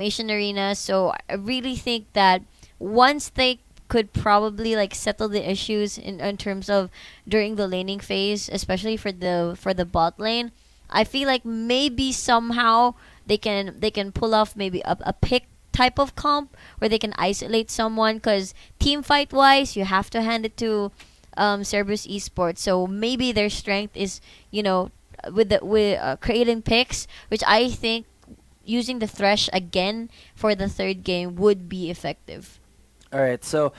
Asian Arena. So I really think that once they could probably like settle the issues in terms of during the laning phase, especially for the bot lane, I feel like maybe somehow they can pull off maybe a pick type of comp where they can isolate someone, because team fight wise you have to hand it to Cerberus Esports. So maybe their strength is, with creating picks, which I think using the Thresh again for the third game would be effective. All right, so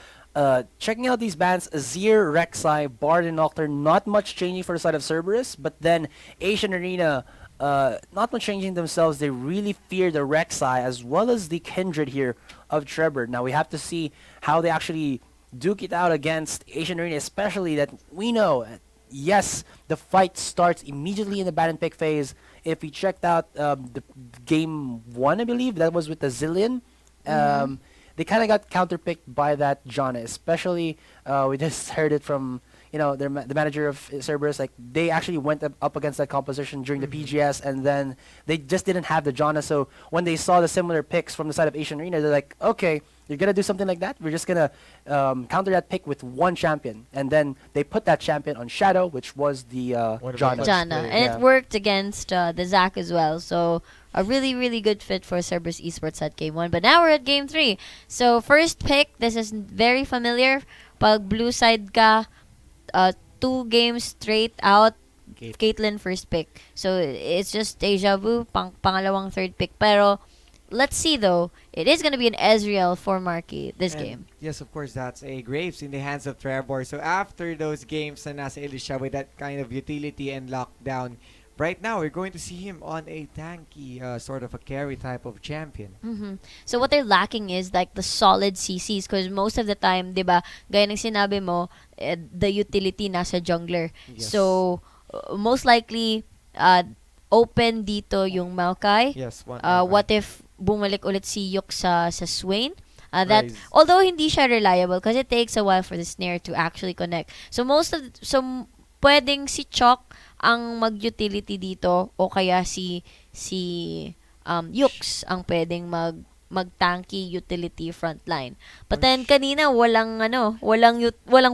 checking out these bans, Azir, Rek'Sai, Bard, and Nocturne, not much changing for the side of Cerberus, but then Asian Arena, not much changing themselves. They really fear the Rek'Sai as well as the Kindred here of Trevor. Now we have to see how they actually duke it out against Asian Arena, especially that we know, yes, the fight starts immediately in the ban and pick phase. If we checked out the game 1, I believe, that was with the Zillion. Mm-hmm. They kind of got counterpicked by that Janna, especially we just heard it from the manager of Cerberus. Like they actually went up against that composition during the PGS, and then they just didn't have the Janna. So when they saw the similar picks from the side of Asian Arena, they're like, okay, you're gonna do something like that. We're just gonna counter that pick with one champion, and then they put that champion on Shadow, which was the One of the Janna. clutch Janna, players. and Yeah. it worked against the Zac as well. So a really, really good fit for Cerberus Esports at game 1. But now we're at game 3. So first pick, this is very familiar. Pag blue side ka, 2 games straight out, Kate. Caitlyn first pick. So it's just deja vu, pangalawang third pick. Pero let's see though, it is gonna be an Ezreal for Marky this And game. yes, of course, that's a Graves in the hands of Trevor. So after those games na nasa Elisha with that kind of utility and lockdown, right now we're going to see him on a tanky, sort of a carry type of champion. So what they're lacking is like the solid CCs, because most of the time, 'di ba, gaya ng sinabi mo, the utility nasa jungler. Yes. So most likely open dito yung Maokai. Yes, one. What if bumalik ulit si Yuk sa Swain? That Rise. although hindi siya reliable because it takes a while for the snare to actually connect. So pwedeng si Chok ang mag-utility dito, o kaya si Yux ang pwedeng mag-tanky utility frontline. But then kanina walang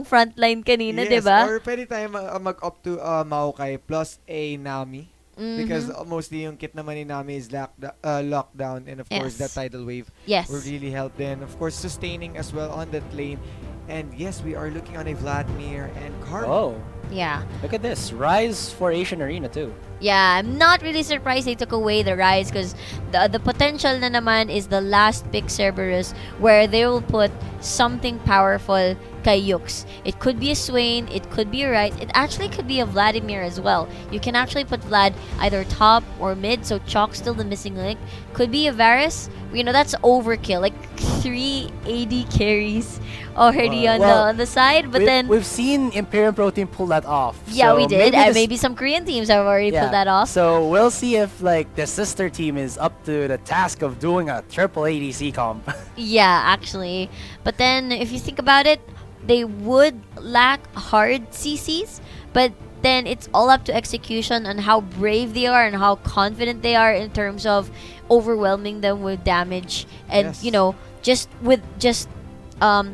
frontline kanina, Yes, 'di ba? or pwede tayo mag-opt to Maokai plus a Nami. Because mostly yung kit naman ni Nami is lockdown, and of course that Yes. tidal wave Yes. will really help then. Of course sustaining as well on that lane. And yes, we are looking on a Vladimir and Karma. Oh, Yeah. look at this. Rise for Asian Arena too. Yeah, I'm not really surprised they took away the Rise, because the potential na naman is the last pick Cerberus, where they will put something powerful kay Yux. It could be a Swain, it could be a Rise, it actually could be a Vladimir as well. You can actually put Vlad either top or mid, so Chalk still the missing link. Could be a Varus. That's overkill. Like 3 AD carries already on the side, but then we've seen Imperium Pro Team pull that off. yeah, so we did. maybe And this- maybe some Korean teams have already pulled that off. So we'll see if like the sister team is up to the task of doing a triple ADC comp. Yeah, actually. But then, if you think about it, they would lack hard CCs, but then it's all up to execution on how brave they are and how confident they are in terms of overwhelming them with damage, and Yes. just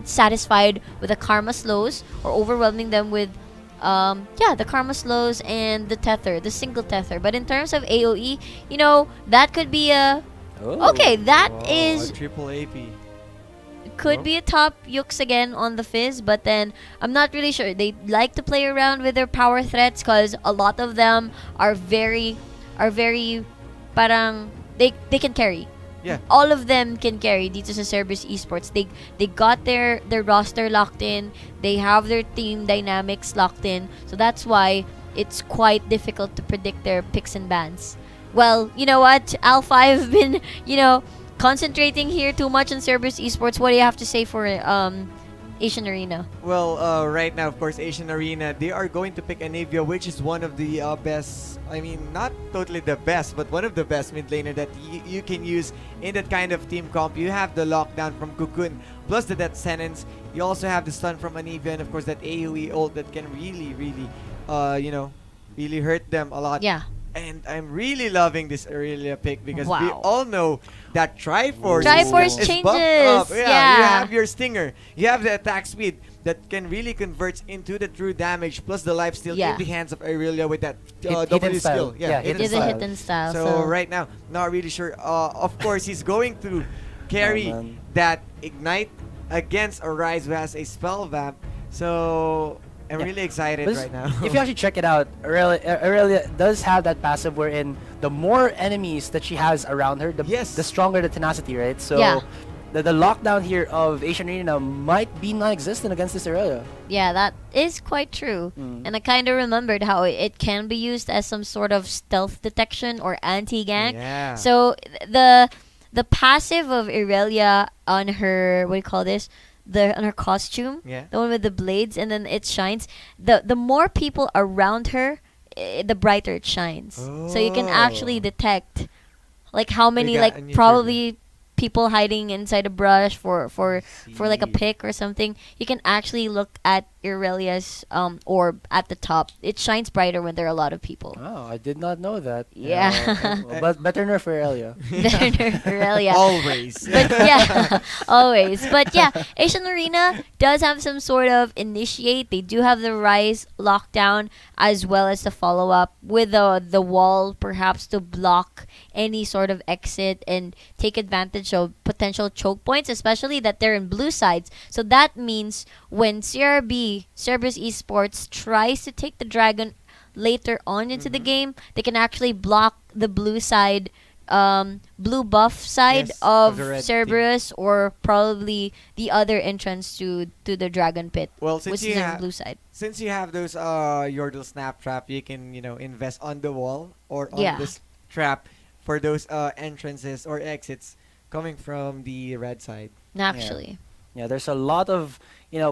satisfied with the karma slows, or overwhelming them with the karma slows and the single tether. But in terms of AoE, that could be a Oh. okay, that Wow, is a triple AP. could be a top Yux again on the Fizz, but then I'm not really sure. They like to play around with their power threats because a lot of them are very parang they can carry. Yeah. All of them can carry dito sa Cerberus Esports. They got their roster locked in. They have their team dynamics locked in. So that's why it's quite difficult to predict their picks and bans. Well, you know what? Alpha, I've been, concentrating here too much on Cerberus Esports. What do you have to say for Asian Arena? Well, right now, of course, Asian Arena, they are going to pick Anivia, which is one of the best, I mean, not totally the best, but one of the best mid laner that you can use in that kind of team comp. You have the lockdown from Cocoon, plus the death sentence. You also have the stun from Anivia, and of course that AoE ult that can really, really, really hurt them a lot. Yeah. And I'm really loving this Aurelia pick because we Wow. all know that Triforce, Triforce is buffed up. changes, You yeah. have your Stinger. You have the attack speed that can really convert into the true damage plus the lifesteal Yeah. in the hands of Aurelia with that Hidden W style. skill. Yeah, It hidden is a style. hidden style. So right now, not really sure. Of course, he's going to carry man. that Ignite against Arise who has a spell vamp. So I'm Yeah. really excited But right now. if you actually check it out, Aurelia does have that passive wherein the more enemies that she has around her, the stronger the tenacity, right? So Yeah. the lockdown here of Acion Arena might be non-existent against this Aurelia. Yeah, that is quite true. And I kind of remembered how it can be used as some sort of stealth detection or anti-gank. Yeah. So the passive of Aurelia on her, what do you call this? On her costume, Yeah. the one with the blades, and then it shines. The more people around her, the brighter it shines. So you can actually Oh. detect like how many got like a new probably people hiding inside a brush for like a See. pick or something. You can actually look at Aurelia's orb at the top. It shines brighter when there are a lot of people. Oh, I did not know that. Yeah. But better nerf for Aurelia. Better than Aurelia. Always. But yeah, always. But yeah, Acion Arena does have some sort of initiate. They do have the Rise lockdown as well as the follow up with the wall, perhaps to block any sort of exit and take advantage of potential choke points, especially that they're in blue sides. So that means when Cerberus Esports tries to take the dragon later on into the game, they can actually block the blue side, blue buff side Yes, of of the red Cerberus, or probably the other entrance to the dragon pit, Well, which is on the blue side. since you have those Yordle snap trap, you can invest on the wall or on Yeah. this trap for those entrances or exits coming from the red side. Naturally. Yeah, there's a lot of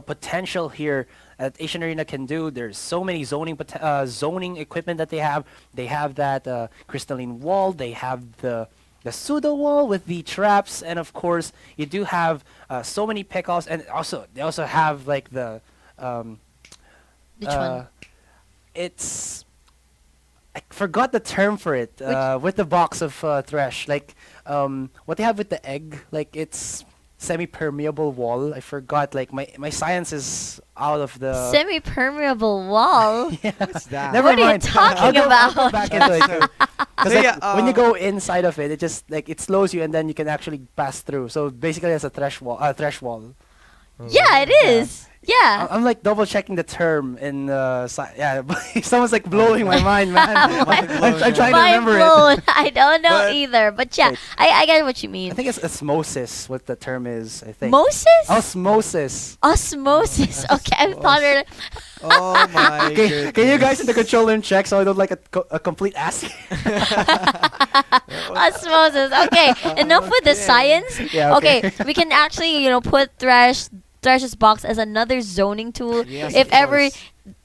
potential here that Acion Arena can do. There's so many zoning equipment that they have. They have that crystalline wall. They have the pseudo wall with the traps, and of course you do have so many pickoffs. And they also have like the Which one? it's I forgot the term for it with the box of Thresh. Like what they have with the egg, like it's semi-permeable wall. I forgot. Like my science is out of the. Semi-permeable wall. What's that? Never What are you mind. talking I'll go about? back into it too. Because So yeah, when you go inside of it, it just like it slows you, and then you can actually pass through. So basically, it's a thresh wall. Yeah, it is. Yeah. I'm like double checking the term in someone's like blowing my mind, man. I'm trying to Mind remember it. blown. I don't know But- either. But yeah, Wait. I get what you mean. I think it's osmosis. What the term is? I think Moses? osmosis. Osmosis. Okay, I thought it. Oh my Can you guys in the control room check so I don't like a complete ass? Osmosis. Okay, enough with the science. Yeah, okay. we can actually put Thresh's box as another zoning tool Yes, if of ever course.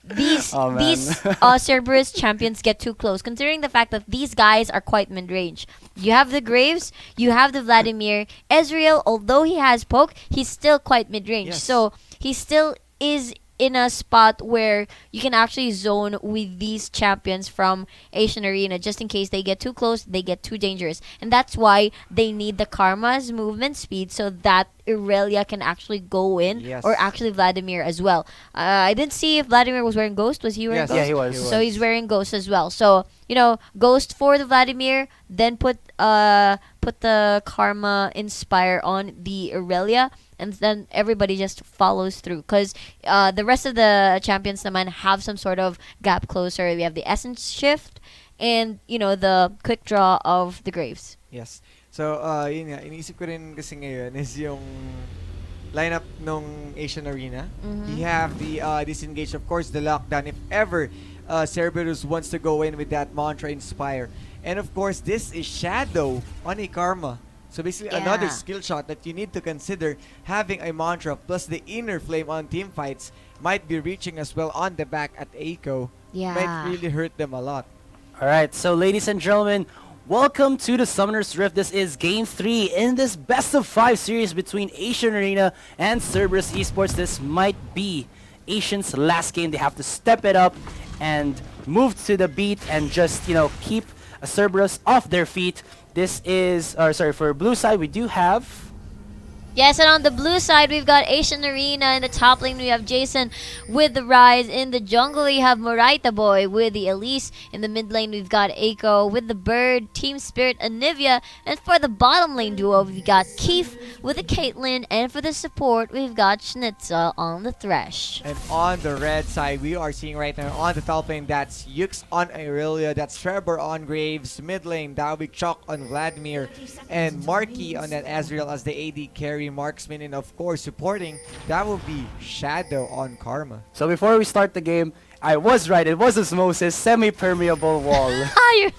these Oh, man. these Cerberus champions get too close, considering the fact that these guys are quite mid-range. You have the Graves, you have the Vladimir. Ezreal, although he has poke, he's still quite mid-range. Yes. So he still is in a spot where you can actually zone with these champions from Acion Arena, just in case they get too close, they get too dangerous. And that's why they need the Karma's movement speed so that Aurelia can actually go in, Yes. or actually Vladimir as well. I didn't see if Vladimir was wearing Ghost. Was he wearing Yes. Ghost? Yeah, he was. So he's wearing Ghost as well. So Ghost for the Vladimir, then put the Karma Inspire on the Aurelia, and then everybody just follows through. Because the rest of the champions naman have some sort of gap closer. We have the Essence Shift and the quick draw of the Graves. Yes. So, yun nga, iniisip ko rin kasi ngayon is yung lineup nung Asian Arena. Mhm. You have the disengage, of course, the lockdown if ever Cerberus wants to go in with that Mantra Inspire. And of course, this is Shadow on a Karma. So basically, another Yeah. skill shot that you need to consider. Having a Mantra plus the Inner Flame on team fights might be reaching as well on the back at Eiko. Yeah. Might really hurt them a lot. All right, so ladies and gentlemen, welcome to the Summoner's Rift. This is Game 3 in this best of 5 series between Acion Arena and Cerberus Esports. This might be Acion's last game. They have to step it up and move to the beat and just, keep Cerberus off their feet. This is, or sorry, for blue side, we do have. Yes, and on the blue side, we've got Acion Quiapon. In the top lane, we have Jason with the Rise. In the jungle, we have Moraita Boy with the Elise. In the mid lane, we've got Eiko with the Bird, Team Spirit, Anivia. And for the bottom lane duo, we've got Keith with the Caitlyn. And for the support, we've got Schnitzel on the Thresh. And on the red side, we are seeing right now on the top lane, that's Yux on Irelia, that's Trevor on Graves. Mid lane, that will be Chuck on Vladimir, and Marky on that Azrael as the AD carry marksman, and of course supporting, that will be Shadow on Karma. So before we start the game, I was right. It was Osmosis semi-permeable wall. You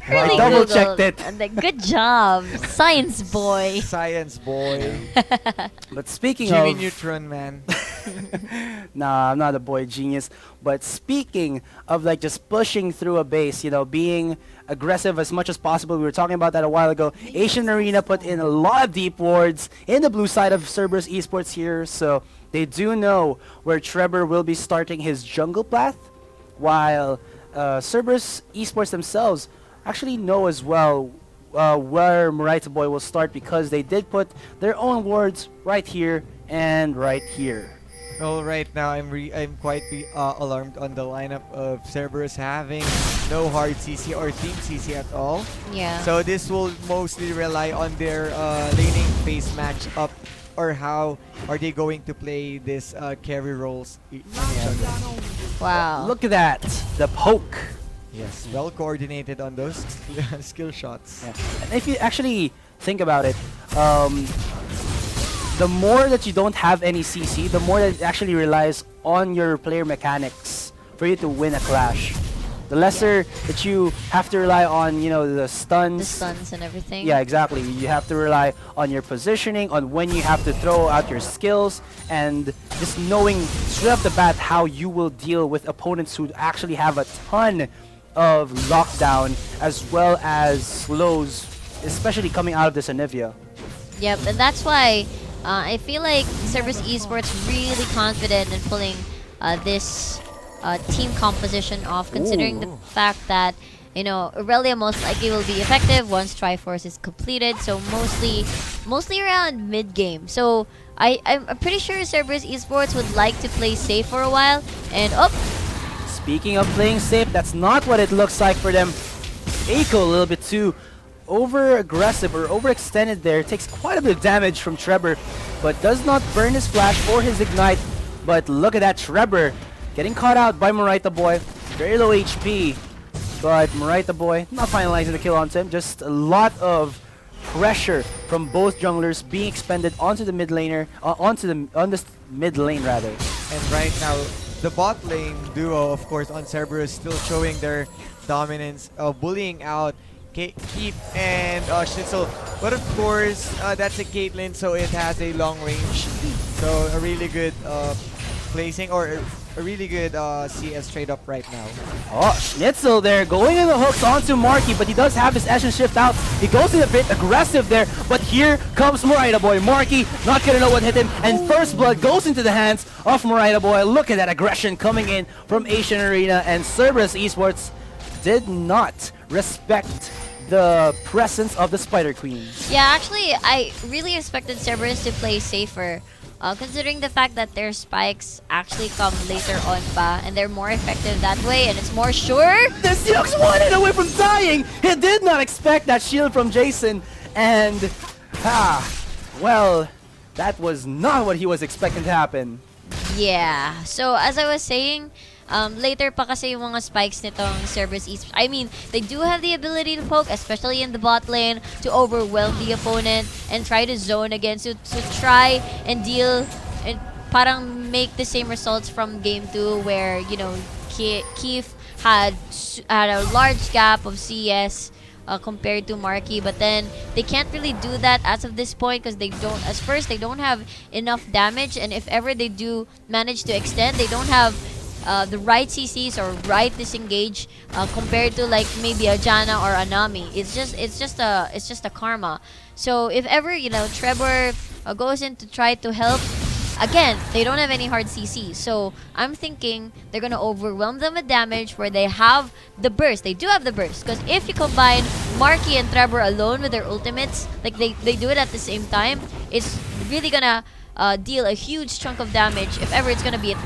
really double-checked it. Good job, science boy. Science boy. But speaking Jimmy of... Neutron, man. Nah, I'm not a boy genius. But speaking of like just pushing through a base, being aggressive as much as possible. We were talking about that a while ago. Acion Quiapon put in a lot of deep wards in the blue side of Cerberus Esports here, so they do know where Trevor will be starting his jungle path, while Cerberus Esports themselves actually know as well where Moraita Boy will start, because they did put their own wards right here and right here. Well, right now I'm quite alarmed on the lineup of Cerberus having no hard CC or team CC at all. Yeah. So this will mostly rely on their laning phase matchup, or how are they going to play this carry roles on each other. Wow. Look at that, the poke. Yes, well coordinated on those skill shots. Yeah. And if you actually think about it, the more that you don't have any CC, the more that it actually relies on your player mechanics for you to win a clash. The lesser that you have to rely on, the stuns. The stuns and everything. Yeah, exactly. You have to rely on your positioning, on when you have to throw out your skills, and just knowing straight off the bat how you will deal with opponents who actually have a ton of lockdown as well as slows, especially coming out of this Anivia. Yep, and that's why I feel like Cerberus Esports really confident in pulling this team composition off, considering the fact that Irelia most likely will be effective once Triforce is completed. So mostly around mid game. So I'm pretty sure Cerberus Esports would like to play safe for a while. And Speaking of playing safe, that's not what it looks like for them. Eiko a little bit too over-aggressive or overextended there. Takes quite a bit of damage from Trevor, but does not burn his flash or his ignite. But look at that, Trevor getting caught out by Moraita Boy. Very low HP, but Moraita Boy not finalizing the kill onto him. Just a lot of pressure from both junglers being expended onto the mid laner, on this mid lane rather. And right now, the bot lane duo, of course, on Cerberus still showing their dominance, bullying out Keep and Schnitzel. But of course, that's a Caitlyn, so it has a long range. So a really good placing, or a really good CS trade up right now. Oh, Schnitzel there going in the hooks onto Marky, but he does have his Acion shift out. He goes in a bit aggressive there, but here comes Moraita Boy. Marky not gonna know what hit him, and first blood goes into the hands of Moraita Boy. Look at that aggression coming in from Acion Quiapon, and Cerberus Esports did not respect the presence of the Spider Queen. yeah, actually, I really expected Cerberus to play safer. Considering the fact that their spikes actually come later on pa, and they're more effective that way, and it's more sure. This Yux wanted away from dying! He did not expect that shield from Jason, and well, that was not what he was expecting to happen. Yeah. So as I was saying, later pa kasi yung mga spikes nitong Cerberus Esports. I mean, they do have the ability to poke, especially in the bot lane, to overwhelm the opponent and try to zone again. So to try and deal and parang make the same results from game 2, where Keith had a large gap of CS compared to Marky, but then they can't really do that as of this point because they don't have enough damage, and if ever they do manage to extend, they don't have the right CCs or right disengage compared to like maybe a Janna or a Nami. It's just a Karma. So if ever Trevor goes in to try to help, again, they don't have any hard CC. So I'm thinking they're going to overwhelm them with damage where they have the burst. They do have the burst. Because if you combine Marky and Trevor alone with their ultimates, like they do it at the same time, it's really going to deal a huge chunk of damage if ever it's going to be a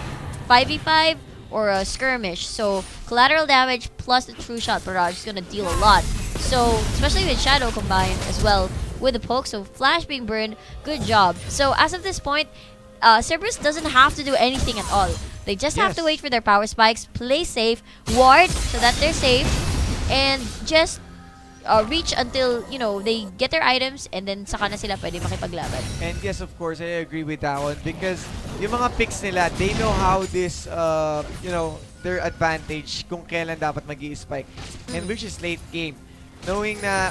5v5 or a skirmish. So collateral damage plus the true shot barrage is going to deal a lot. So especially with Shadow combined as well with the poke. So Flash being burned, good job. So as of this point, Cerberus doesn't have to do anything at all. They just have to wait for their power spikes, play safe, ward so that they're safe, and just reach until, you know, they get their items and then saka na sila pwede makipaglaban. And yes, of course, I agree with that one because yung mga picks nila, they know how this, you know, their advantage kung kailan dapat mag-i-spike. And which is late game. Knowing na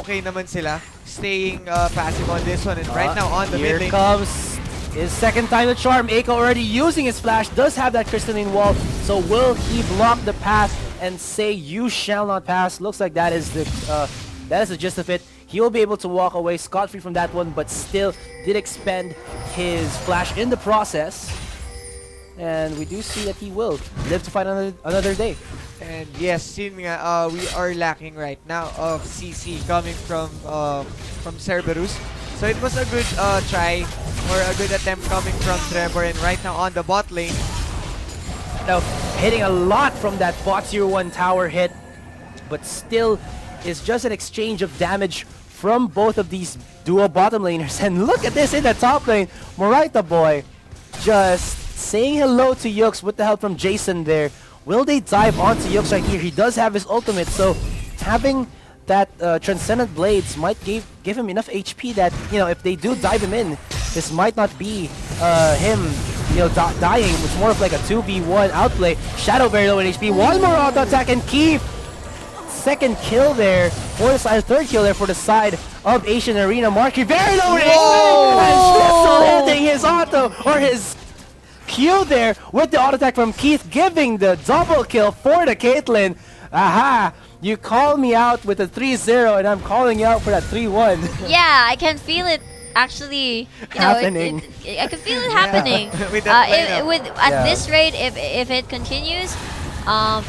okay naman sila, staying passive on this one. And right now on the mid lane. Here comes his second time to charm. Aiko already using his flash, does have that crystalline wall. So will he block the path and say you shall not pass? Looks like that is the gist of it. He will be able to walk away scot-free from that one, but still did expend his flash in the process. And we do see that he will live to fight another day. And yes, yun nga, we are lacking right now of CC coming from Cerberus. So it was a good try or a good attempt coming from Trevor. And right now on the bot lane, now hitting a lot from that bot 01 tower hit, but still is just an exchange of damage from both of these duo bottom laners. And look at this in the top lane, Moraita boy just saying hello to Yux with the help from Jason there. Will they dive onto Yux right here? He does have his ultimate, so having that Transcendent Blades might give him enough HP that, you know, if they do dive him in, this might not be him, you know, dying. It's more of like a 2v1 outplay. Shadow very low in HP. One more auto attack, and Keith, second kill there for the side, third kill there for the side of Acion Arena. Marky very low in HP, and still hitting his auto or his Q there with the auto attack from Keith, giving the double kill for the Caitlyn. Aha! You call me out with a 3-0, and I'm calling you out for that 3-1. Yeah, I can feel it actually, you know, happening. I can feel it happening. At this rate, if it continues, a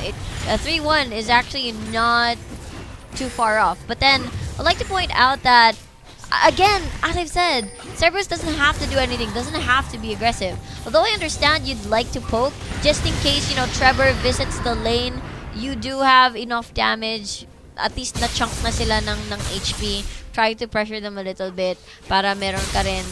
3-1 is actually not too far off. But then I'd like to point out that, again, as I've said, Cerberus doesn't have to do anything, doesn't have to be aggressive. Although I understand you'd like to poke, just in case, you know, Trevor visits the lane, you do have enough damage, at least na-chunk na sila ng HP. Try to pressure them a little bit para meron ka rin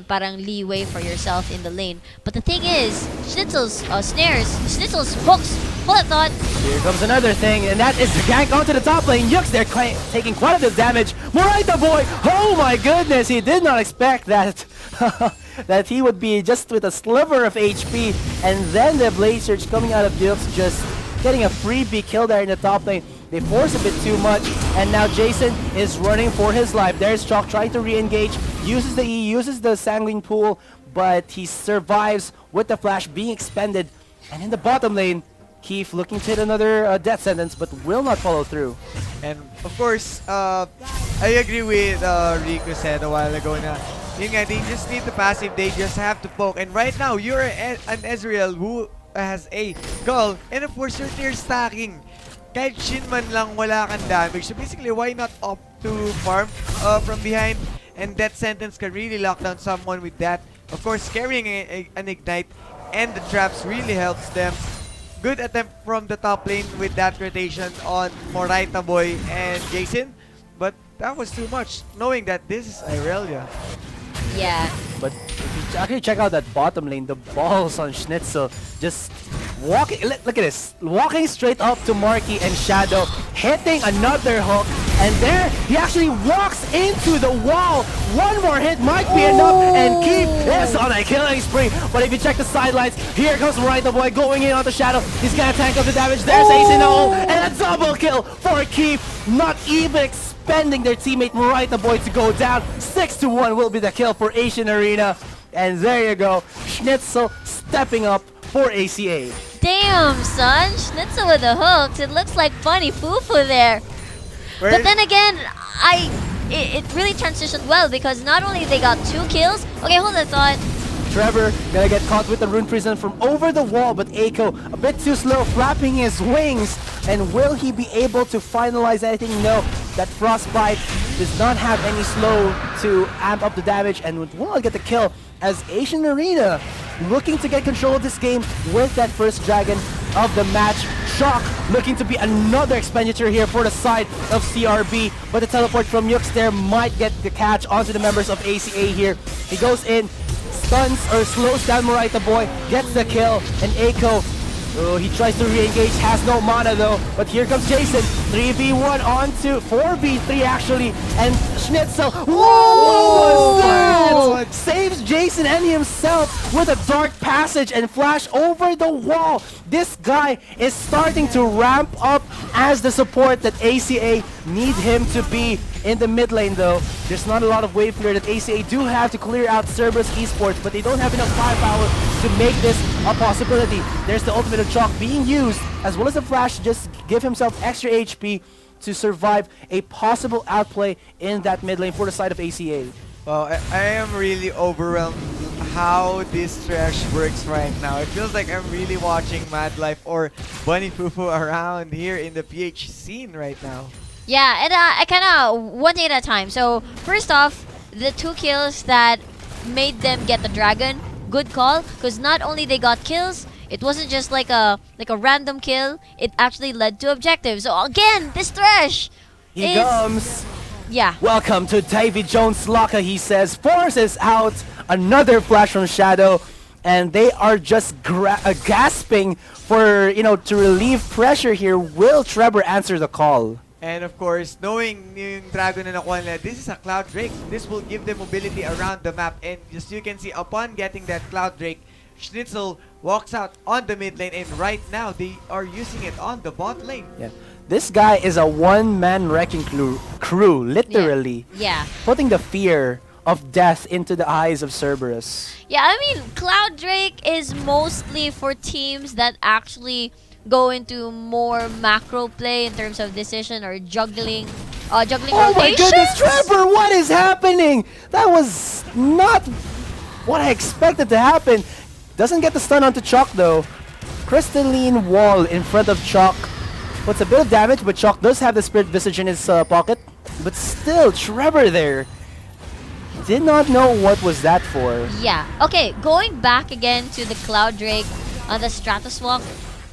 parang leeway for yourself in the lane. But the thing is, Schnitzel's snares, Schnitzel's hooks, hold that thought. Here comes another thing, and that is the gank onto the top lane. Yux there taking quite a bit of damage. Moraita boy, oh my goodness, he did not expect that. That he would be just with a sliver of HP, and then the Blade Surge coming out of Yux, just getting a freebie kill there in the top lane. They force a bit too much, and now Jason is running for his life. There's Chalk trying to re-engage, uses the E, uses the Sanguine Pool, but he survives with the flash being expended. And in the bottom lane, Keith looking to hit another death sentence, but will not follow through. and of course, I agree with Riku said a while ago na, yun nga, they just need the passive, they just have to poke. And right now, you're an Ezreal who has a Gull, and of course, you're tier stacking. Kahit Shin man lang wala kang damage. So basically, why not opt to farm from behind? And that sentence can really lock down someone with that. Of course, carrying an Ignite and the traps really helps them. Good attempt from the top lane with that rotation on Moraita boy and Jason. But that was too much, knowing that this is Irelia. Yeah. But if you actually check out that bottom lane, the balls on Schnitzel just walking. Look at this, walking straight up to Marky and Shadow, hitting another hook, and there he actually walks into the wall. One more hit might be enough, and Keith is on a killing spree. But if you check the sidelines, here comes Moraita boy going in on the Shadow. He's gonna tank up the damage. There's Acion, and a double kill for Keith. Not even expending their teammate Moraita boy to go down. 6-1 will be the kill for Acion Arena. And there you go, Schnitzel stepping up for ACA. Damn, son. Schnitzel with the hooks. It looks like funny foo-foo there. But then again, it really transitioned well because not only they got 2 kills. Okay, hold that thought. Trevor gonna get caught with the Rune Prison from over the wall, but Aiko a bit too slow, flapping his wings. And will he be able to finalize anything? No, that Frostbite does not have any slow to amp up the damage, and will not get the kill as Acion Arena looking to get control of this game with that first dragon of the match. Shock looking to be another expenditure here for the side of CRB, but the teleport from Yux there might get the catch onto the members of ACA here. He goes in, stuns or slows down Moraita Boy, gets the kill, and Aiko, oh, he tries to re-engage, has no mana though, but here comes Jason. 3v1 onto 4v3 actually, and Schnitzel, whoa! Saves Jason and himself with a dark passage and flash over the wall. This guy is starting to ramp up as the support that ACA need him to be. In the mid lane though, there's not a lot of wave clear that ACA do have to clear out Cerberus Esports, but they don't have enough firepower to make this a possibility. There's the ultimate of Chalk being used, as well as the flash to just give himself extra HP to survive a possible outplay in that mid lane for the side of ACA. Well, I am really overwhelmed how this trash works right now. It feels like I'm really watching Mad Life or Bunny Fufu around here in the PH scene right now. Yeah, and I kind of one day at a time. So first off, the 2 kills that made them get the dragon, good call, because not only they got kills, it wasn't just like a random kill. It actually led to objectives. So again, this trash. He comes. Yeah. Welcome to Davy Jones Locker, he says. Forces out another flash from Shadow, and they are just gasping for, you know, to relieve pressure here. Will Trevor answer the call? And of course, knowing yung dragon na nakuha nila, this is a Cloud Drake. This will give them mobility around the map. And as you can see, upon getting that Cloud Drake, Schnitzel walks out on the mid lane. And right now, they are using it on the bot lane. Yeah. This guy is a one-man wrecking crew, literally. Yeah. Putting the fear of death into the eyes of Cerberus. Yeah, I mean, Cloud Drake is mostly for teams that actually go into more macro play in terms of decision or juggling rotations. Oh my goodness, Trevor, what is happening? That was not what I expected to happen. Doesn't get the stun onto Chalk though. Crystalline wall in front of Chalk. Puts a bit of damage, but Chalk does have the Spirit Visage in his pocket. But still, Trevor there did not know what was that for. Yeah. Okay, going back again to the Cloud Drake on the Stratus Walk.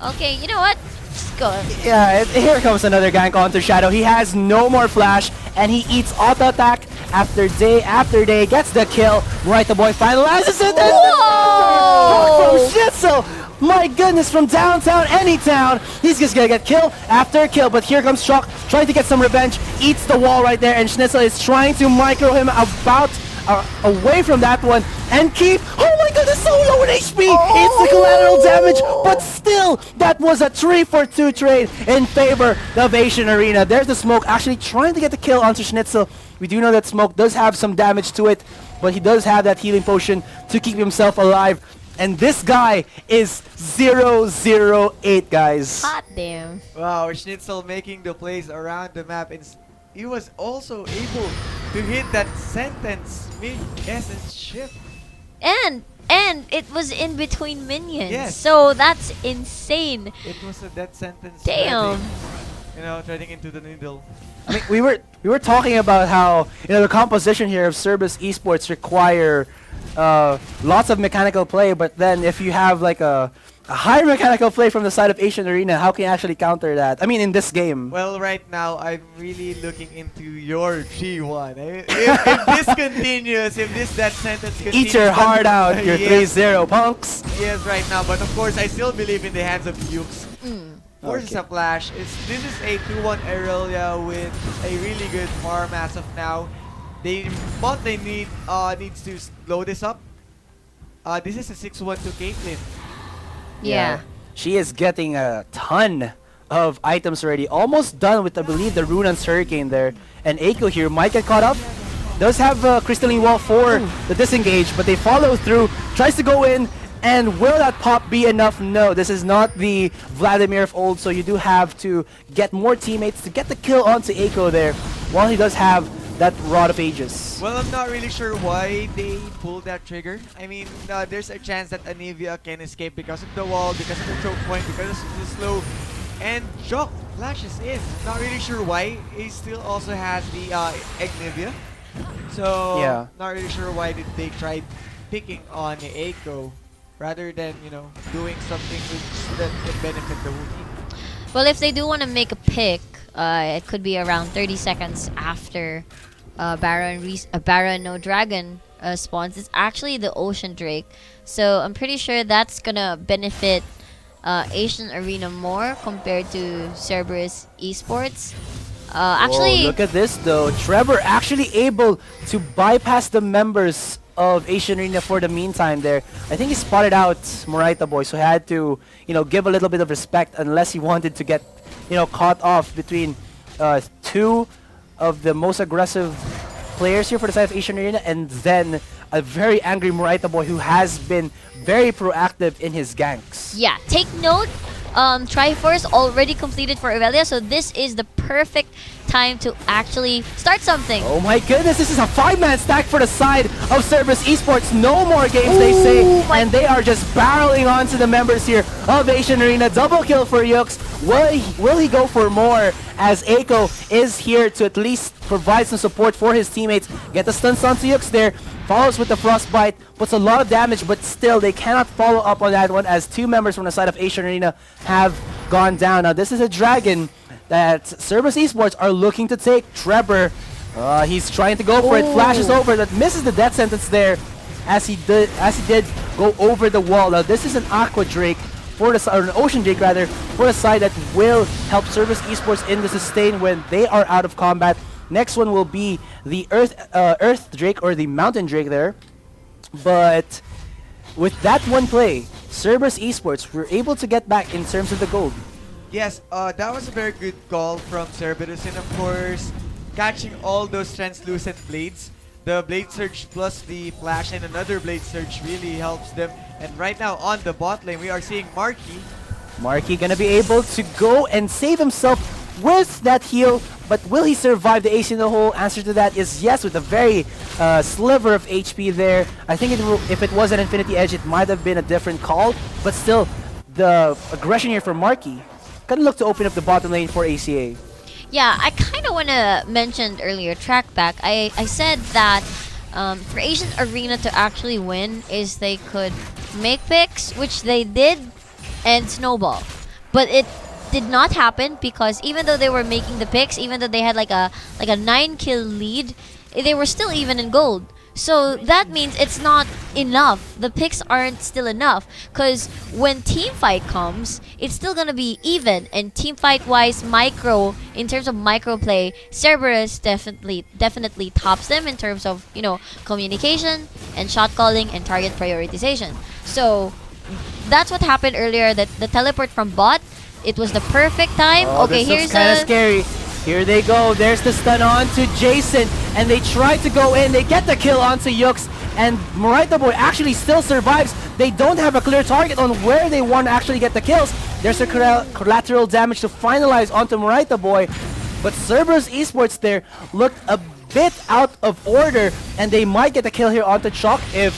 Okay, you know what? Just go. Yeah, here comes another gank onto Shadow. He has no more flash, and he eats auto attack after day, gets the kill. Right, the boy finalizes it. Whoa! From Schnitzel. My goodness, from downtown, anytown. He's just gonna get kill after kill, but here comes Shock, trying to get some revenge. Eats the wall right there, and Schnitzel is trying to micro him away from that one and keep. Oh my goodness, so low in HP. It's the collateral damage, but still, that was a 3-for-2 trade in favor of Acion Arena. There's the Smoke actually trying to get the kill onto Schnitzel. We do know that Smoke does have some damage to it, but he does have that healing potion to keep himself alive. And this guy is 008, guys. Hot damn. Wow, Schnitzel making the plays around the map, and he was also able to hit that sentence mid-essence shift. And it was in between minions. Yes. So that's insane. It was a death sentence. Damn. Threading into the needle. I mean, we were talking about how, you know, the composition here of Cerberus Esports require lots of mechanical play, but then if you have like a higher mechanical play from the side of Acion Arena, how can you actually counter that? I mean, in this game. Well, right now, I'm really looking into your G1. If this continues, if this death sentence continues... Eat your heart out, your yes, 3-0 punks. Yes, right now. But of course, I still believe in the hands of Yux. Forces a flash. This is a 2-1 Aurelia with a really good farm as of now. Bot lane needs to slow this up. This is a 6-1 to Caitlyn. Yeah. She is getting a ton of items already. Almost done with, I believe, the Runan's Hurricane there. And Aiko here might get caught up. Does have Crystalline Wall for the disengage, but they follow through. Tries to go in. And will that pop be enough? No, this is not the Vladimir of old, so you do have to get more teammates to get the kill onto Aiko there. While he does have that Rod of Ages. Well, I'm not really sure why they pulled that trigger. I mean, there's a chance that Anivia can escape because of the wall, because of the choke point, because of the slow, and Jock flashes in. Not really sure why. He still also has the Anivia. So, Yeah. not really sure why did they try picking on Eiko rather than, you know, doing something which that can benefit the whole team. Well, if they do want to make a pick, it could be around 30 seconds after Baron No Dragon spawns. It's actually the Ocean Drake. So I'm pretty sure that's gonna benefit Asian Arena more compared to Cerberus Esports. Actually, Whoa, look at this though. Trevor actually able to bypass the members of Asian Arena for the meantime there. I think he spotted out Moraita Boy, so he had to, you know, give a little bit of respect unless he wanted to get, you know, caught off between two of the most aggressive players here for the side of Asian Arena, and then a very angry Moraita Boy who has been very proactive in his ganks. yeah, take note. Triforce already completed for Aurelia, so this is the perfect time to actually start something. Oh my goodness, this is a 5-man stack for the side of Cerberus Esports. No more games, they say, and they are just barreling onto the members here of Asian Arena. Double kill for Yux. Will he go for more, as Eiko is here to at least provide some support for his teammates? Get the stun onto Yux there. Follows with the Frostbite, puts a lot of damage, but still they cannot follow up on that one, as two members from the side of Asian Arena have gone down. Now this is a dragon that Cerberus Esports are looking to take. Trevor, he's trying to go for it, flashes over, but misses the death sentence there as he did go over the wall. Now this is an Aqua Drake for the or an Ocean Drake rather, for the side that will help Cerberus Esports in the sustain when they are out of combat. Next one will be the Earth Drake or the Mountain Drake there. But with that one play, Cerberus Esports were able to get back in terms of the gold. Yes, that was a very good call from Cerberus, and of course, catching all those translucent blades. The Blade Surge plus the Flash and another Blade Surge really helps them. And right now on the bot lane, we are seeing Marky gonna be able to go and save himself with that heal, but will he survive the AC in the hole? Answer to that is yes, with a very sliver of HP there. I think if it was an Infinity Edge, it might have been a different call, but still, the aggression here from Marky gonna look to open up the bottom lane for ACA. Yeah, I kind of want to mention earlier, track back. I said that for Asian Arena to actually win is they could make picks, which they did, and snowball. But it did not happen because even though they were making the picks, even though they had like a 9-kill lead, they were still even in gold. So that means it's not enough. The picks aren't still enough, because when team fight comes, it's still gonna be even. And team fight wise, in terms of micro play, Cerberus definitely tops them in terms of, you know, communication and shot calling and target prioritization. So that's what happened earlier. That the teleport from bot, it was the perfect time. Okay, this here's looks kind of a scary. Here they go. There's the stun on to Jason, and they try to go in. They get the kill onto Yux, and Moraita Boy actually still survives. They don't have a clear target on where they want to actually get the kills. There's a collateral damage to finalize onto Moraita Boy, but Cerberus Esports there looked a bit out of order, and they might get the kill here onto Chalk if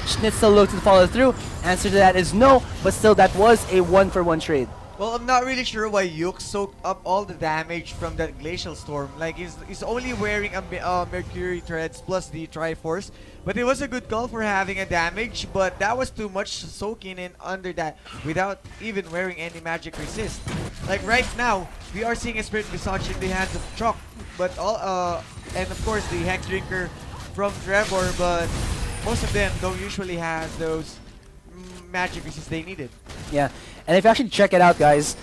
Schnitzel looks to follow through. Answer to that is no, but still that was a 1-for-1 trade. Well, I'm not really sure why Yuk soaked up all the damage from that Glacial Storm. Like, he's only wearing a Mercury Threads plus the Triforce. But it was a good call for having a damage, but that was too much soaking in under that without even wearing any magic resist. Like right now, we are seeing a Spirit Visage in the hands of Chalk, but and of course the Hex Drinker from Trevor, but most of them don't usually have those magic resist they needed. Yeah, and if you actually check it out, guys,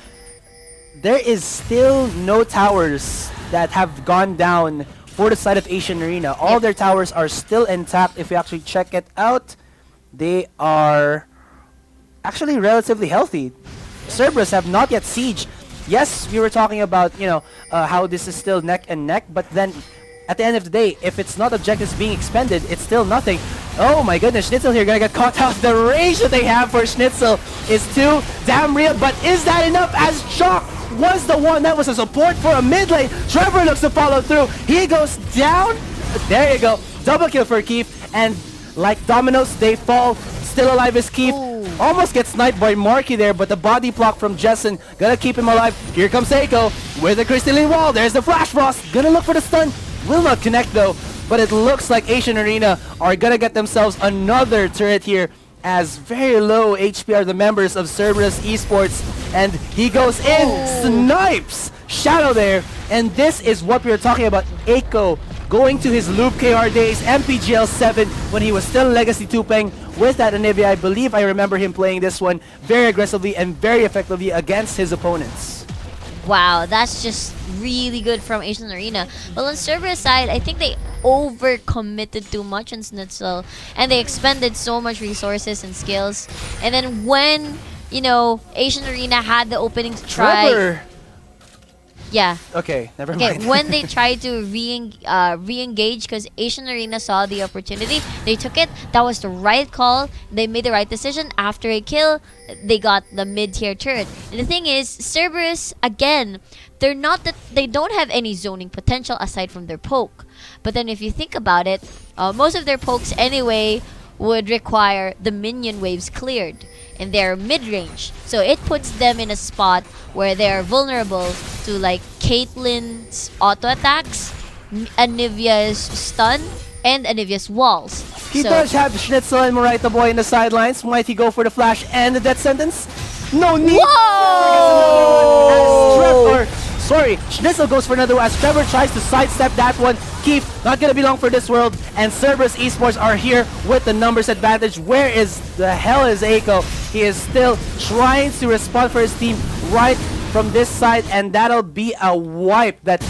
there is still no towers that have gone down for the side of Asian Arena. All their towers are still intact. If you actually check it out, they are actually relatively healthy. Cerberus have not yet sieged. Yes, we were talking about, you know, how this is still neck and neck, but then at the end of the day, if it's not objectives being expended, it's still nothing. Oh my goodness, Schnitzel here gonna get caught out. The range that they have for Schnitzel is too damn real, but is that enough, as Chalk was the one that was a support for a mid lane? Trevor looks to follow through. He goes down, There you go. Double kill for Keith. And like dominoes, they fall. Still alive is Keith. Ooh. Almost gets sniped by Marky there, but the body block from Jessen gonna keep him alive. Here comes Eiko with the crystalline wall. There's the Flash Frost. Gonna look for the stun. Will not connect though. But it looks like Acion Arena are gonna get themselves another turret here, as very low HP are the members of Cerberus Esports. And he goes in, snipes Shadow there. And this is what we were talking about. Eiko going to his Loop KR days, MPGL 7, when he was still Legacy 2-peng with that Anivia. I believe I remember him playing this one very aggressively and very effectively against his opponents. Wow, that's just really good from Acion Arena. But on Cerberus side, I think they overcommitted too much on Schnitzel, and they expended so much resources and skills. And then when, you know, Acion Arena had the opening to try... Trevor. Yeah. Okay, never Okay, mind. when they tried to re-engage, because Acion Arena saw the opportunity, they took it. That was the right call. They made the right decision. After a kill, they got the mid-tier turret. And the thing is, Cerberus, again, they don't have any zoning potential aside from their poke. But then if you think about it, most of their pokes anyway would require the minion waves cleared in their mid-range. So it puts them in a spot where they're vulnerable to like Caitlyn's auto attacks, Anivia's stun, and Anivia's walls. He So- does have Schnitzel and Morita Boy in the sidelines. Might he go for the flash and the death sentence? No need! Whoa! Sorry, Schnitzel goes for another one as Trevor tries to sidestep that one. Keith, not gonna be long for this world, and Cerberus Esports are here with the numbers advantage. Where is the hell is Eiko? He is still trying to respond for his team right from this side, and that'll be a wipe that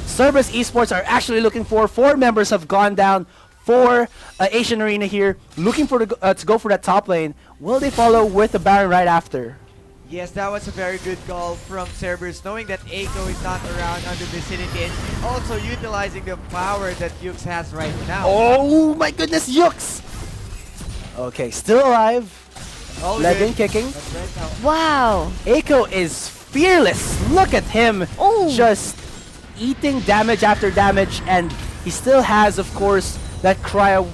Cerberus Esports are actually looking for. 4 members have gone down for Acion Arena here, looking for to go for that top lane. Will they follow with the Baron right after? Yes, that was a very good call from Cerberus, knowing that Eiko is not around on the vicinity and also utilizing the power that Yux has right now. Oh my goodness, Yux! Okay, still alive. All Legend good. kicking. But right now, Wow. Eiko is fearless. Look at him. Oh. Just eating damage after damage, and he still has, of course, that cryo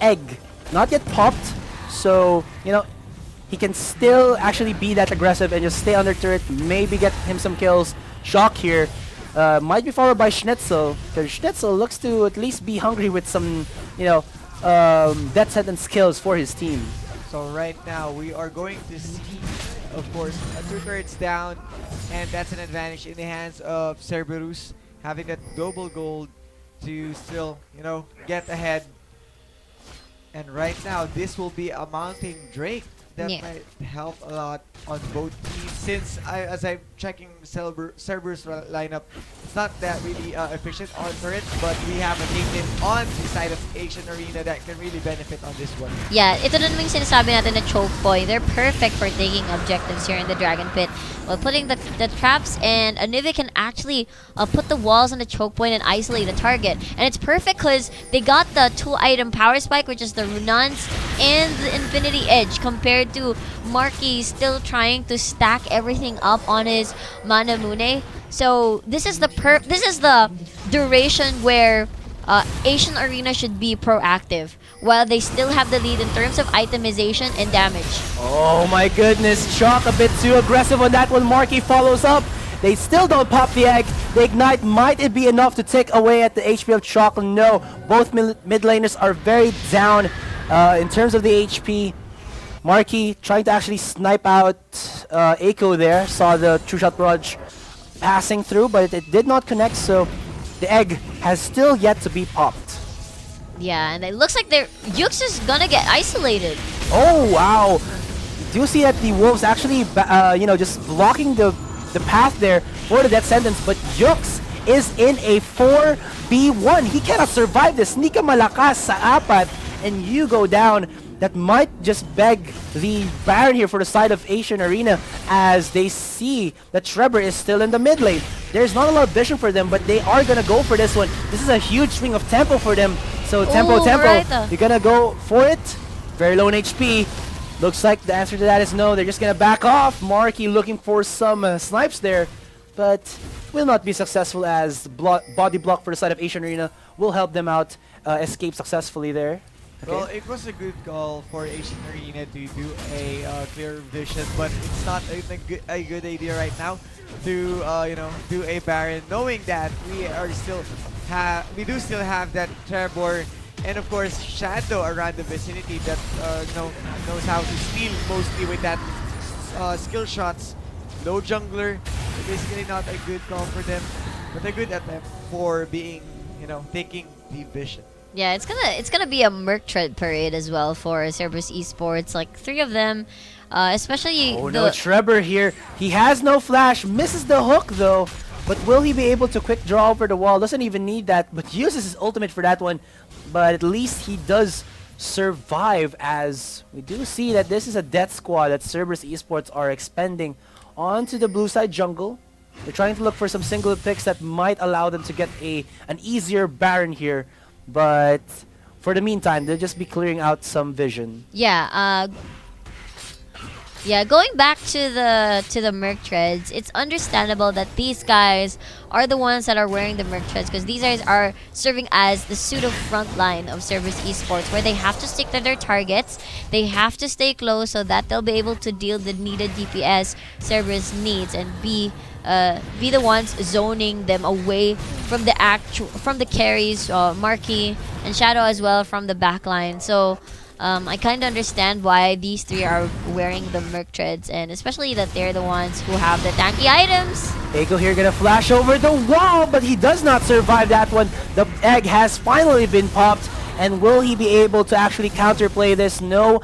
egg. Not yet popped, so, you know, he can still actually be that aggressive and just stay under turret, maybe get him some kills. Shock here. Might be followed by Schnitzel, because Schnitzel looks to at least be hungry with some, you know, death sentence kills for his team. so right now we are going to see, of course, 2 turrets down, and that's an advantage in the hands of Cerberus, having that double gold to still, you know, get ahead. And right now, this will be a mounting Drake that Yeah. might help a lot on both teams. Since as I'm checking Cerberus lineup, it's not that really efficient on turrets, but we have a Caitlyn on the side of Acion Arena that can really benefit on this one. Yeah, ito na naman yung sinasabi natin na choke point. They're perfect for taking objectives here in the Dragon Pit. While putting the traps, and Anivia can actually put the walls on the choke point and isolate the target. And it's perfect because they got the 2-item power spike, which is the Runans and the Infinity Edge, compared to Marky still trying to stack everything up on his Manamune. So this is the duration where Acion Arena should be proactive, while they still have the lead in terms of itemization and damage. Oh my goodness, Chalk a bit too aggressive on that one. Marky follows up. They still don't pop the egg. The ignite, might it be enough to take away at the HP of Chalk? No, both mid laners are very down in terms of the HP. Marky trying to actually snipe out Eiko there. Saw the true shot barrage passing through, but it did not connect, so the egg has still yet to be popped. Yeah, and it looks like Yux is gonna get isolated. Oh wow! Do you see that the wolves actually, you know, just blocking the path there for the death sentence? But Yux is in a 4v1. He cannot survive this. Nika malakas sa apat, and you go down. That might just beg the Baron here for the side of Acion Arena, as they see that Trevor is still in the mid lane. There's not a lot of vision for them, but they are gonna go for this one. This is a huge swing of tempo for them. So tempo, right. you're gonna go for it. Very low in HP. Looks like the answer to that is no. They're just gonna back off. Marky looking for some snipes there, but will not be successful, as body block for the side of Asian Arena will help them out escape successfully there. Well, it was a good call for Asian Arena to do a clear vision, but it's not a good idea right now to do a Baron, knowing that we do still have that Trevor and of course Shadow around the vicinity that knows how to steal mostly with that skill shots. Low jungler, so basically not a good call for them, but a good attempt for being taking the vision. Yeah, it's gonna be a Merc Tread parade as well for Cerberus Esports. Like 3 of them, especially Oh no, Trevor here. He has no flash, misses the hook though. But will he be able to quick draw over the wall? Doesn't even need that, but uses his ultimate for that one. But at least he does survive, as we do see that this is a death squad that Cerberus Esports are expending onto the blue side jungle. They're trying to look for some single picks that might allow them to get an easier Baron here. But for the meantime, they'll just be clearing out some vision. Yeah, going back to the Merc Treads, it's understandable that these guys are the ones that are wearing the Merc Treads, because these guys are serving as the pseudo front line of Cerberus Esports, where they have to stick to their targets, they have to stay close so that they'll be able to deal the needed DPS Cerberus needs, and be the ones zoning them away from the carries, Marquee and Shadow as well from the backline. So I kind of understand why these 3 are wearing the Merc Treads, and especially that they're the ones who have the tanky items. Echo here gonna flash over the wall, but he does not survive that one. The egg has finally been popped, and will he be able to actually counterplay this? No,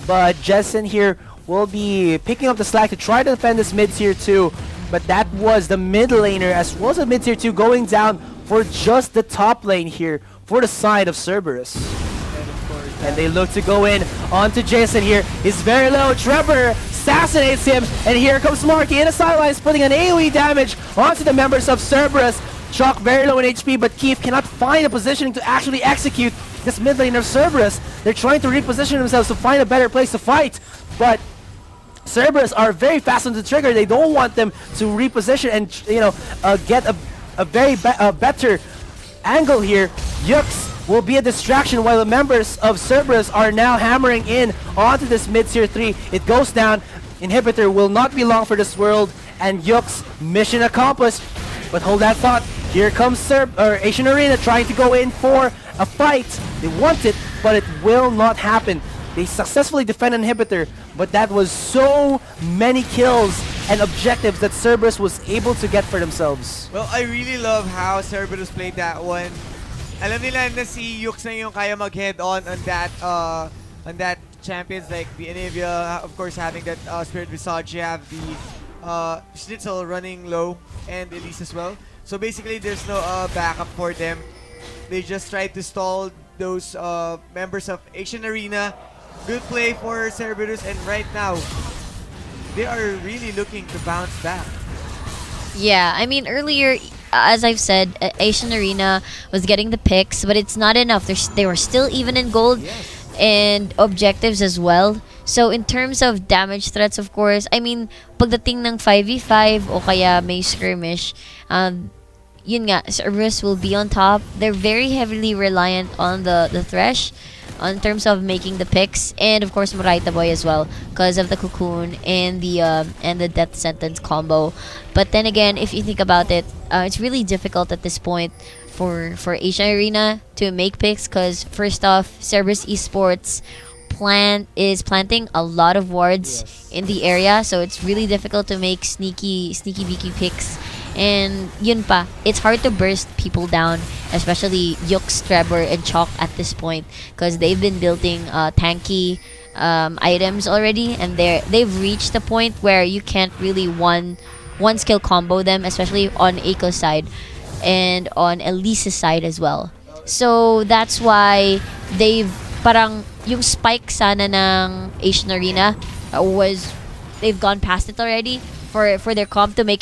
but Jessen here will be picking up the slack to try to defend this mid-tier 2, but that was the mid laner as well as the mid-tier 2 going down for just the top lane here for the side of Cerberus. And they look to go in onto Jason here. He's very low. Trevor assassinates him. And here comes Marky in the sidelines, putting an AoE damage onto the members of Cerberus. Shock very low in HP, but Keith cannot find a positioning to actually execute this mid lane of Cerberus. They're trying to reposition themselves to find a better place to fight. But Cerberus are very fast on the trigger. They don't want them to reposition and get a very better angle here. Yux will be a distraction while the members of Cerberus are now hammering in onto this mid-tier 3. It goes down. Inhibitor will not be long for this world, and Yux, mission accomplished. But hold that thought. Here comes Asian Arena trying to go in for a fight. They want it, but it will not happen. They successfully defend Inhibitor, but that was so many kills and objectives that Cerberus was able to get for themselves. Well, I really love how Cerberus played that one. Alam nila na si Yux na yung kaya mag-head on that champions like the Anivia, of course having that Spirit Visage, you have the Schnitzel running low, and Elise as well. So basically there's no backup for them. They just tried to stall those members of Asian Arena. Good play for Cerberus, and right now they are really looking to bounce back. Yeah, I mean earlier, as I've said, Asian Arena was getting the picks, but it's not enough. They were still even in gold. Yes. And objectives as well. So in terms of damage threats, of course, I mean, pagdating ng 5v5 o kaya may skirmish, yun nga, Cerberus will be on top. They're very heavily reliant on the Thresh in terms of making the picks, and of course Moraita Boy as well because of the cocoon and the death sentence combo. But then again, if you think about it, it's really difficult at this point for Asian Arena to make picks, because first off, Cerberus Esports is planting a lot of wards in the area, so it's really difficult to make sneaky beaky picks. And yun pa, it's hard to burst people down, especially Yux, Trevor, and Chalk at this point, because they've been building tanky items already, and they've reached the point where you can't really one skill combo them, especially on Eiko's side and on Elise's side as well. So that's why they've parang yung spike sana ng Asian Arena they've gone past it already for their comp to make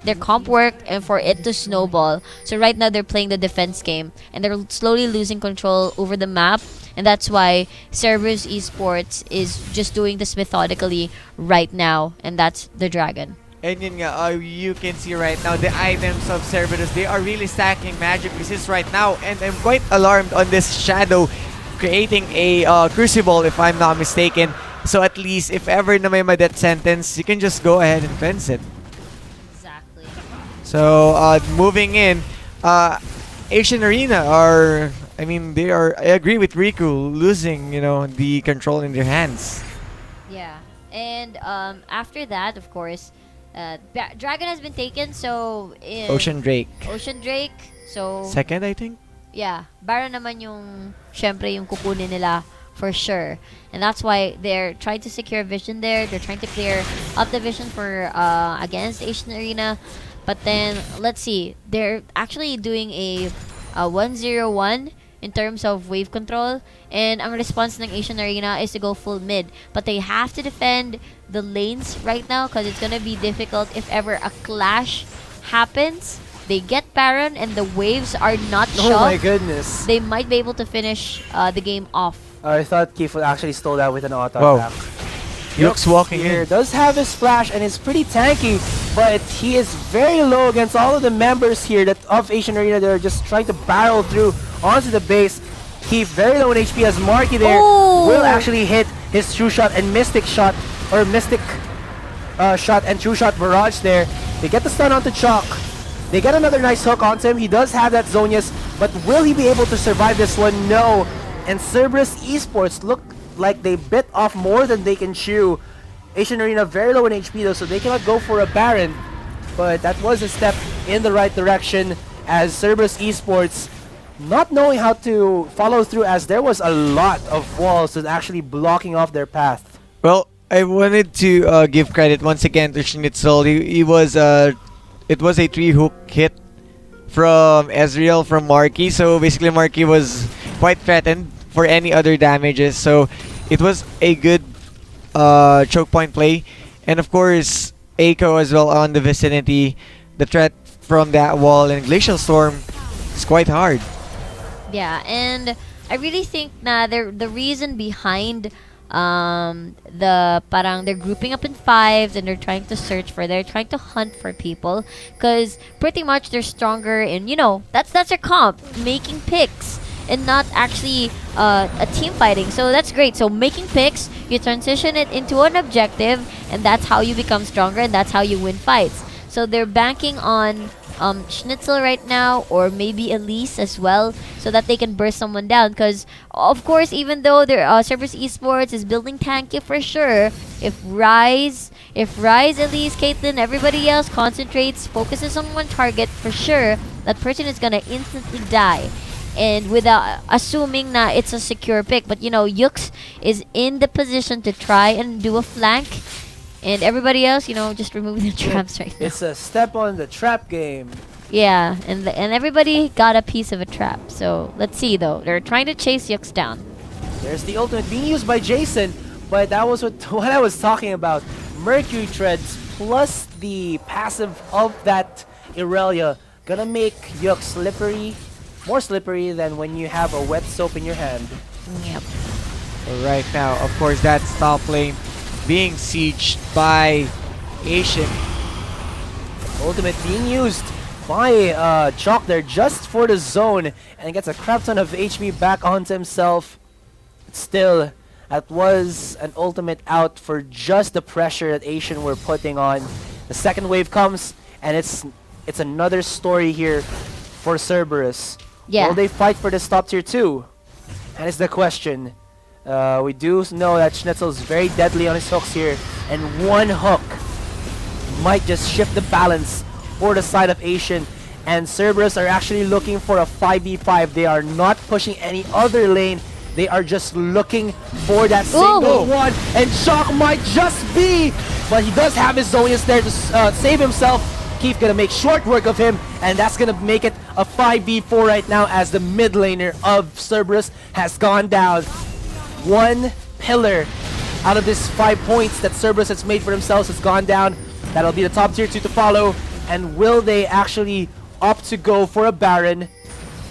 their comp work and for it to snowball. So right now they're playing the defense game and they're slowly losing control over the map, and that's why Cerberus Esports is just doing this methodically right now, and that's the Dragon. And yun nga, you can see right now the items of Cerberus, they are really stacking magic resist right now. And I'm quite alarmed on this Shadow creating a Crucible, if I'm not mistaken. So at least, if ever na may ma-death sentence, you can just go ahead and cleanse it. Exactly. So, moving in, Acion Arena are, I mean, they are, I agree with Riku, losing, you know, the control in their hands. Yeah. And after that, of course, Dragon has been taken, so Ocean Drake. Ocean Drake. So Second, I think? yeah, Baron naman yung syempre yung kukunin nila for sure. And that's why they're trying to secure vision there. They're trying to clear up the vision for against Asian Arena. But then let's see. They're actually doing a 1-0-1 in terms of wave control, and ang response ng Asian Arena is to go full mid. But they have to defend the lanes right now because it's gonna be difficult if ever a clash happens. They get Baron and the waves are not Oh my shoved. goodness. They might be able to finish the game off. I thought Keith would actually stole that with an auto Wow. attack. Yux walking here in. does have his flash and is pretty tanky, but he is very low against all of the members here that of Asian Arena that are just trying to barrel through onto the base. Keith very low in HP as Marky there Ooh. will actually hit his true shot and mystic shot, or mystic shot and true shot barrage there. They get the stun onto Chalk. They get another nice hook onto him. He does have that Zonius, but will he be able to survive this one? No. And Cerberus Esports look like they bit off more than they can chew. Asian Arena very low in HP though, so they cannot go for a Baron. But that was a step in the right direction as Cerberus Esports not knowing how to follow through, as there was a lot of walls that actually blocking off their path. Well, I wanted to give credit once again to Schnitzel. He was it was a 3-hook hit from Ezreal from Marky. So basically Marky was quite threatened for any other damages. So it was a good choke point play. And of course, Echo as well on the vicinity. The threat from that wall and Glacial Storm is quite hard. Yeah, and I really think na the reason behind they're grouping up in fives and they're trying to they're trying to hunt for people because pretty much they're stronger in, you know, that's their comp, making picks and not actually a team fighting. So that's great. So making picks, you transition it into an objective, and that's how you become stronger, and that's how you win fights. So they're banking on Schnitzel right now, or maybe Elise as well, so that they can burst someone down. Because of course, even though Cerberus Esports is building tanky for sure, if Rise, Elise, Caitlyn, everybody else concentrates, focuses on one target, for sure that person is gonna instantly die. And without assuming na it's a secure pick, but you know, Yux is in the position to try and do a flank. And everybody else, you know, just remove the traps right now. It's a step on the trap game. Yeah, and everybody got a piece of a trap. So let's see though. They're trying to chase Yux down. There's the ultimate being used by Jason, but that was what I was talking about. Mercury Treads plus the passive of that Irelia gonna make Yux slippery, more slippery than when you have a wet soap in your hand. Yep. Right now, of course, that's top lane being sieged by Asian. Ultimate being used by Chalk there just for the zone, and gets a crap ton of HP back onto himself. Still, that was an ultimate out for just the pressure that Asian were putting on. The second wave comes, and it's another story here for Cerberus. Yeah. Will they fight for this top tier 2? That is the question. We do know that Schnitzel is very deadly on his hooks here, and one hook might just shift the balance for the side of Asian. And Cerberus are actually looking for a 5v5. They are not pushing any other lane. They are just looking for that single one, and Shock might just be, but he does have his Zonius there to save himself. Keith gonna make short work of him, and that's gonna make it a 5v4 right now as the mid laner of Cerberus has gone down. One pillar out of this 5 points that Cerberus has made for themselves has gone down. That'll be the top tier 2 to follow. And will they actually opt to go for a Baron?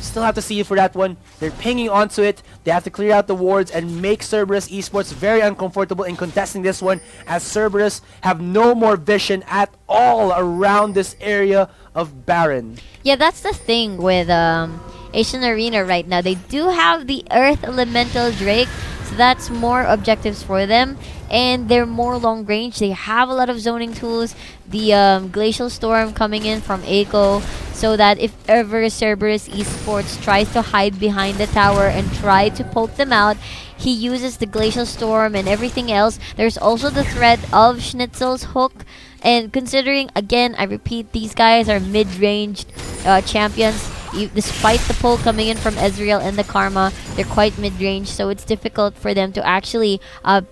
Still have to see it for that one. They're pinging onto it. They have to clear out the wards and make Cerberus Esports very uncomfortable in contesting this one, as Cerberus have no more vision at all around this area of Baron. Yeah, that's the thing with Asian Arena right now. They do have the Earth Elemental Drake, so that's more objectives for them. And they're more long range. They have a lot of zoning tools. The Glacial Storm coming in from Echo, so that if ever Cerberus Esports tries to hide behind the tower and try to poke them out, he uses the Glacial Storm and everything else. There's also the threat of Schnitzel's hook. And considering, again, I repeat, these guys are mid-ranged champions. Despite the pull coming in from Ezreal and the Karma, they're quite mid-range, so it's difficult for them to actually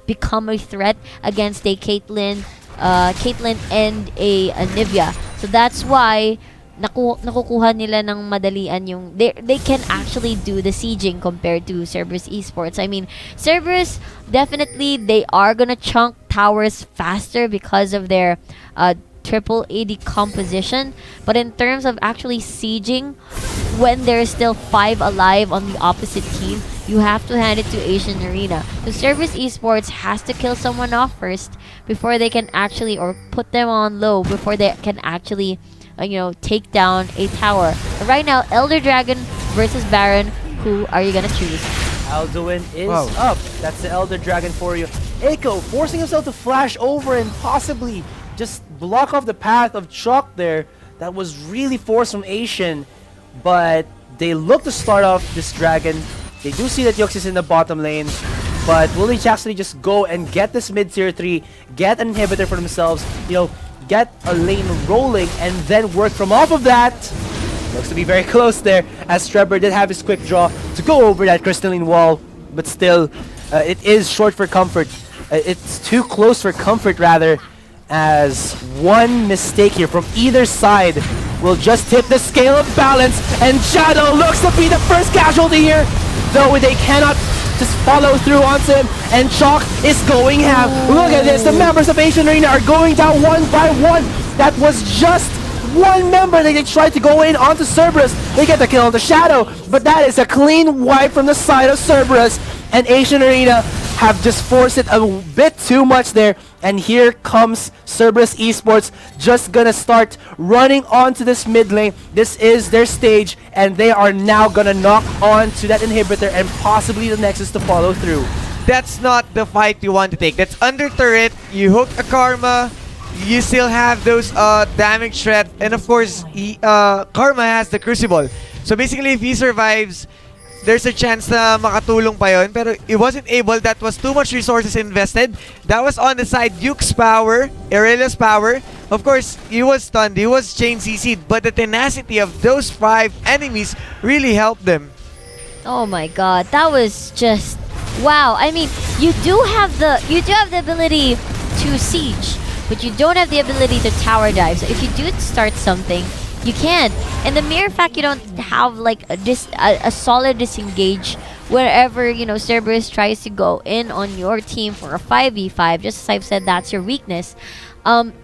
become a threat against a Caitlyn and a Nivea. So that's why nakukuha nila ng madalian yung they can actually do the sieging compared to Cerberus Esports. I mean, Cerberus, definitely they are gonna chunk towers faster because of their triple AD composition, but in terms of actually sieging when there's still 5 alive on the opposite team, you have to hand it to Asian Arena. So Cerberus Esports has to kill someone off first before they can actually, or put them on low before they can actually take down a tower. But right now, Elder Dragon versus Baron, who are you gonna choose? Alduin is up. That's the Elder Dragon for you. Echo forcing himself to flash over and possibly just block off the path of Chalk there. That was really forced from Asian, but they look to start off this dragon. They do see that Yux is in the bottom lane, but will they actually just go and get this mid tier 3, get an inhibitor for themselves, get a lane rolling, and then work from off of that? Looks to be very close there, as Trevor did have his quick draw to go over that crystalline wall, but still, it is short for comfort. It's too close for comfort, rather, as one mistake here from either side will just tip the scale of balance, and Shadow looks to be the first casualty here, though they cannot just follow through onto him, and Chalk is going ham. Look at this, the members of Asian Arena are going down one by one. That was just one member that they tried to go in onto Cerberus. They get the kill on the Shadow, but that is a clean wipe from the side of Cerberus, and Asian Arena have just forced it a bit too much there. And here comes Cerberus Esports, just gonna start running onto this mid lane. This is their stage, and they are now gonna knock onto that inhibitor and possibly the Nexus to follow through. That's not the fight you want to take. That's under turret, you hook a Karma, you still have those damage threat, and of course, Karma has the Crucible. So basically, if he survives, there's a chance na makatulong pa yun, pero it wasn't able. That was too much resources invested. That was on the side, Yuke's power, Irelia's power. Of course, he was stunned, he was chain CC'd, but the tenacity of those 5 enemies really helped them. Oh my god, that was just wow. I mean, you do have the ability to siege, but you don't have the ability to tower dive. So if you do start something, you can. And the mere fact you don't have like a solid disengage wherever Cerberus tries to go in on your team for a 5v5, just as I've said, that's your weakness.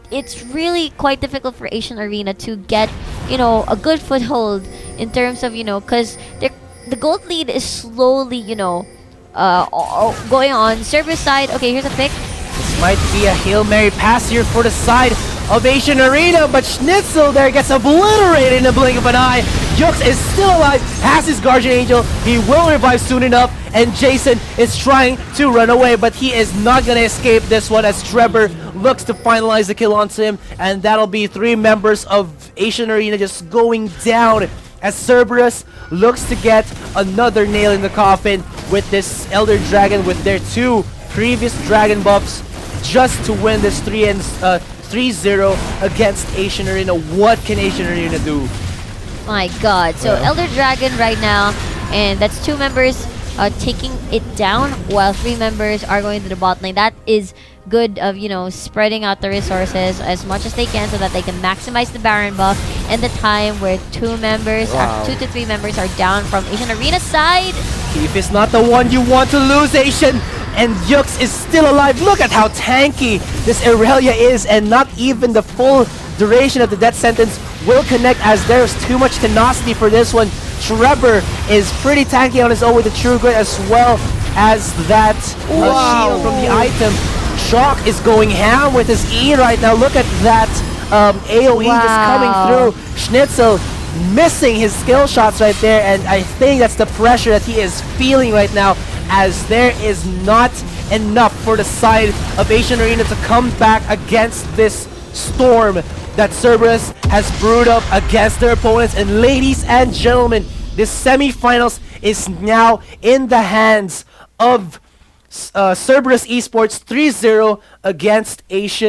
It's really quite difficult for Asian Arena to get a good foothold in terms of because the gold lead is slowly going on Cerberus side. Okay, here's a pick. This might be a Hail Mary pass here for the side of Asian Arena, but Schnitzel there gets obliterated in the blink of an eye. Yux is still alive, has his Guardian Angel. He will revive soon enough, and Jason is trying to run away, but he is not going to escape this one as Trevor looks to finalize the kill onto him, and that'll be 3 members of Asian Arena just going down as Cerberus looks to get another nail in the coffin with this Elder Dragon with their 2 previous Dragon buffs just to win this 3-0 against Asian Arena. What can Asian Arena do? My god. So Elder Dragon right now, and that's 2 members taking it down while 3 members are going to the bot lane. That is good of spreading out the resources as much as they can so that they can maximize the Baron buff and the time where 2 members 2 to 3 members are down from Asian Arena side. If it's not the one you want to lose, Asian, and Yux is still alive. Look at how tanky this Irelia is, and not even the full duration of the death sentence will connect as there's too much tenacity for this one. Trevor is pretty tanky on his own with the True Grit as well as that shield from the item. Shock is going ham with his E right now. Look at that AoE just coming through. Schnitzel missing his skill shots right there, and I think that's the pressure that he is feeling right now, as there is not enough for the side of Acion Arena to come back against this storm that Cerberus has brewed up against their opponents. And ladies and gentlemen, this semifinals is now in the hands of Cerberus Esports 3-0 against Acion.